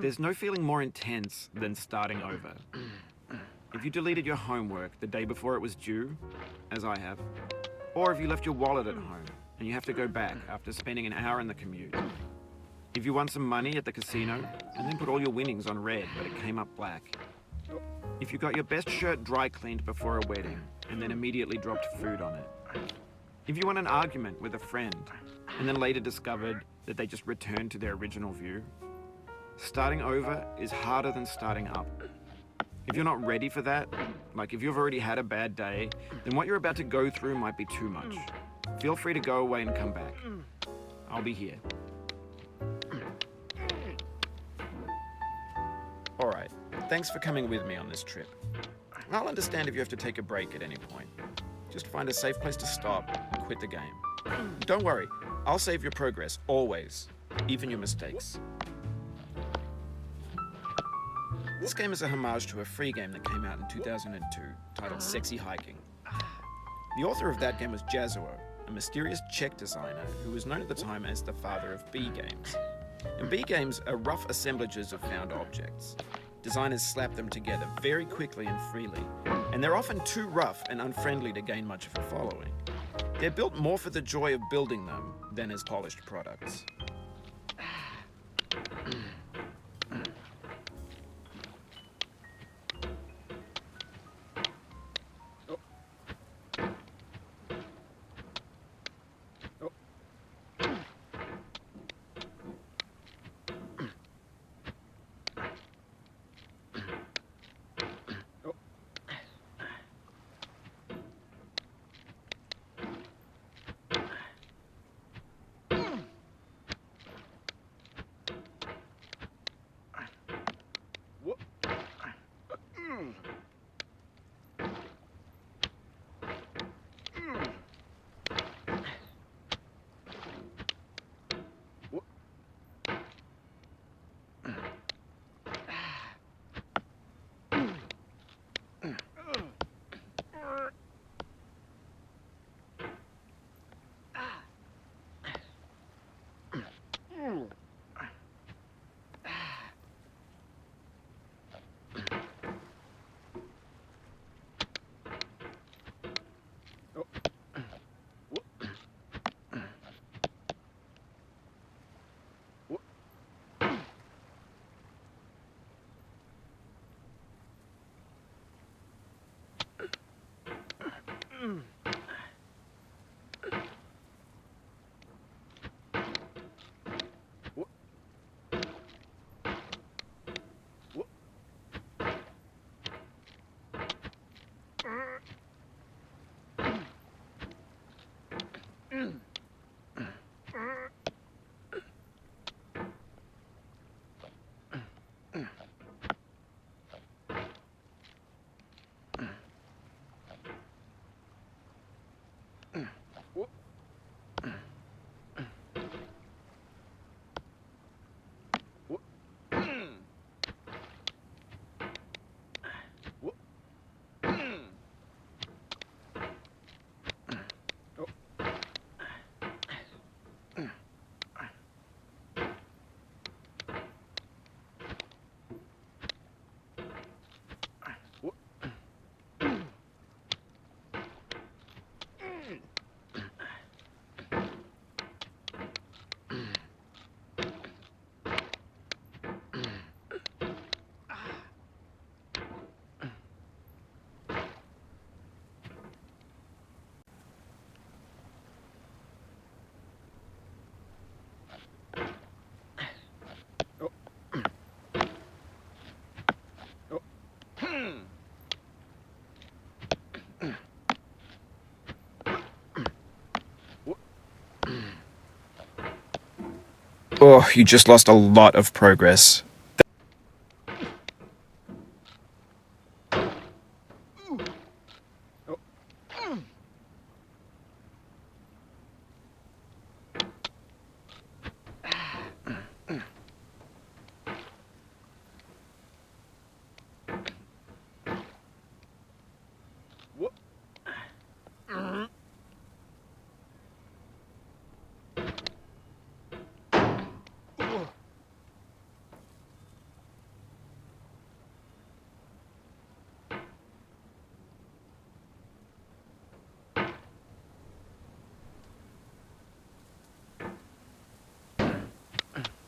There's no feeling more intense than starting over. If you deleted your homework the day before it was due, as I have, or if you left your wallet at home and you have to go back after spending an hour in the commute. If you won some money at the casino and then put all your winnings on red but it came up black. If you got your best shirt dry cleaned before a wedding and then immediately dropped food on it. If you won an argument with a friend and then later discovered that they just returned to their original view. Starting over is harder than starting up. If you're not ready for that, like if you've already had a bad day, then what you're about to go through might be too much. Feel free to go away and come back. I'll be here. Alright, thanks for coming with me on this trip. I'll understand if you have to take a break at any point. Just find a safe place to stop and quit the game. Don't worry, I'll save your progress, always, even your mistakes. This game is a homage to a free game that came out in 2002, titled Sexy Hiking. The author of that game was Jazuo, a mysterious Czech designer who was known at the time as the father of B games. And B games are rough assemblages of found objects. Designers slap them together very quickly and freely, and they're often too rough and unfriendly to gain much of a following. They're built more for the joy of building them than as polished products. Oh, you just lost a lot of progress.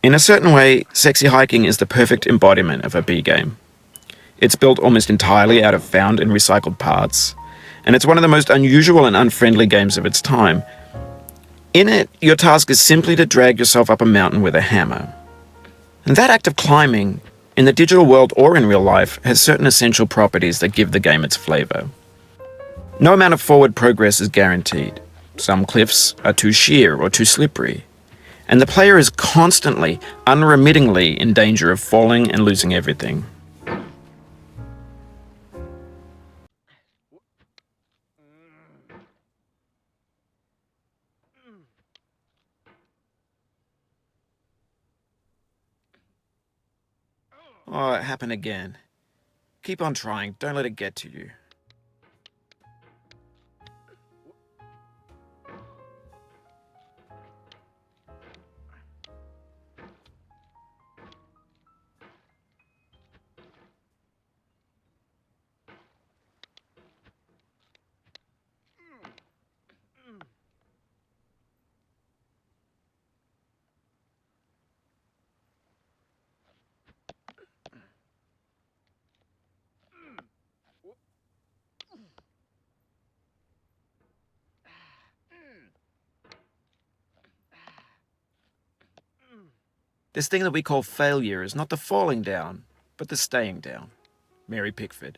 In a certain way, Sexy Hiking is the perfect embodiment of a B game. It's built almost entirely out of found and recycled parts, and it's one of the most unusual and unfriendly games of its time. In it, your task is simply to drag yourself up a mountain with a hammer. And that act of climbing, in the digital world or in real life, has certain essential properties that give the game its flavour. No amount of forward progress is guaranteed. Some cliffs are too sheer or too slippery, and the player is constantly, unremittingly in danger of falling and losing everything. Oh, it happened again. Keep on trying, don't let it get to you. This thing that we call failure is not the falling down, but the staying down. Mary Pickford.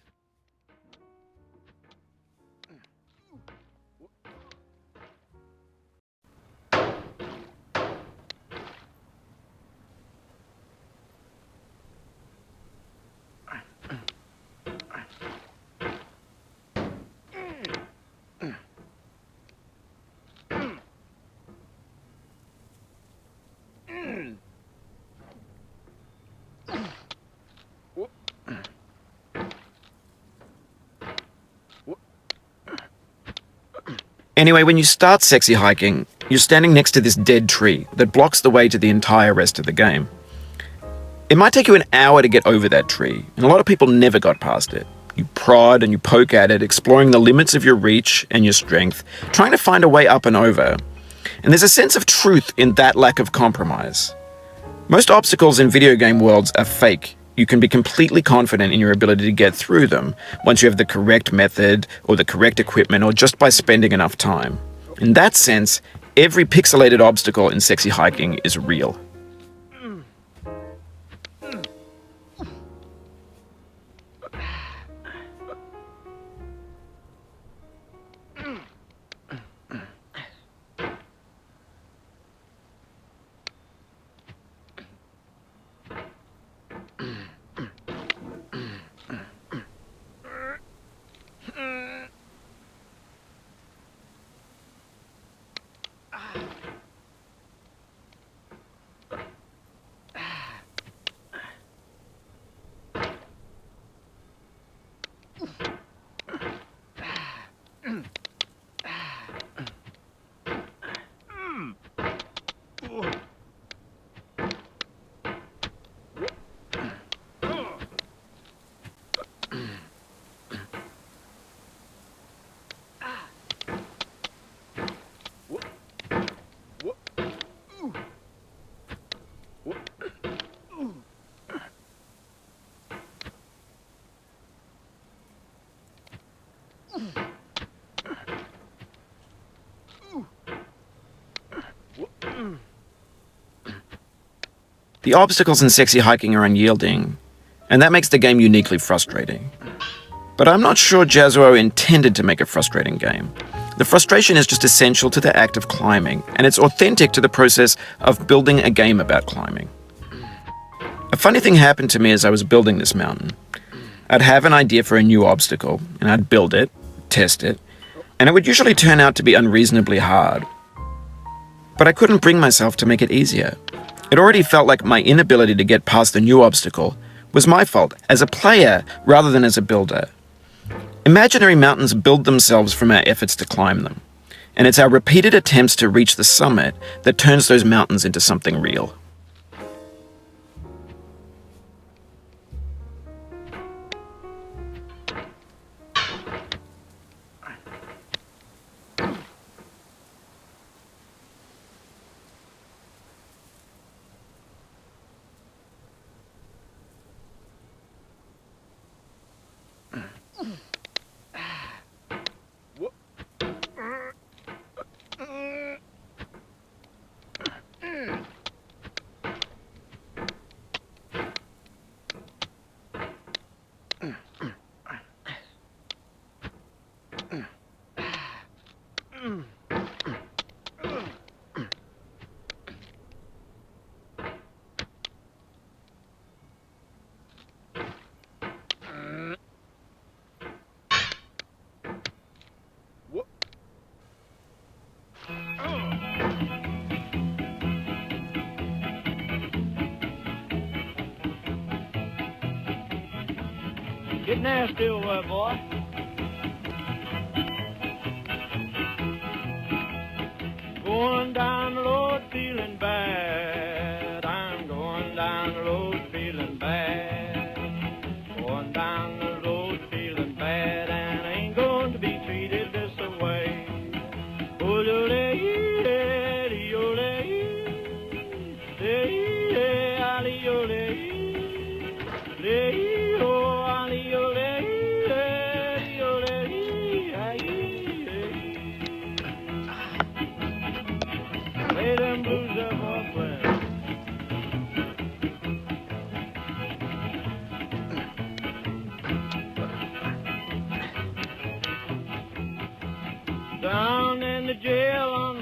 Anyway, when you start Sexy Hiking, you're standing next to this dead tree that blocks the way to the entire rest of the game. It might take you an hour to get over that tree, and a lot of people never got past it. You prod and you poke at it, exploring the limits of your reach and your strength, trying to find a way up and over. And there's a sense of truth in that lack of compromise. Most obstacles in video game worlds are fake. You can be completely confident in your ability to get through them once you have the correct method or the correct equipment or just by spending enough time. In that sense, every pixelated obstacle in Sexy Hiking is real. The obstacles in Sexy Hiking are unyielding, and that makes the game uniquely frustrating. But I'm not sure Jazzuo intended to make a frustrating game. The frustration is just essential to the act of climbing, and it's authentic to the process of building a game about climbing. A funny thing happened to me as I was building this mountain. I'd have an idea for a new obstacle, and I'd build it, test it, and it would usually turn out to be unreasonably hard. But I couldn't bring myself to make it easier. It already felt like my inability to get past the new obstacle was my fault as a player rather than as a builder. Imaginary mountains build themselves from our efforts to climb them, and it's our repeated attempts to reach the summit that turns those mountains into something real. Get nasty over there, boy. Going down the road feeling bad. I'm going down the road feeling bad. Going down the road feeling bad, and I ain't going to be treated this way. Lay them blues up on play. Down in the jail on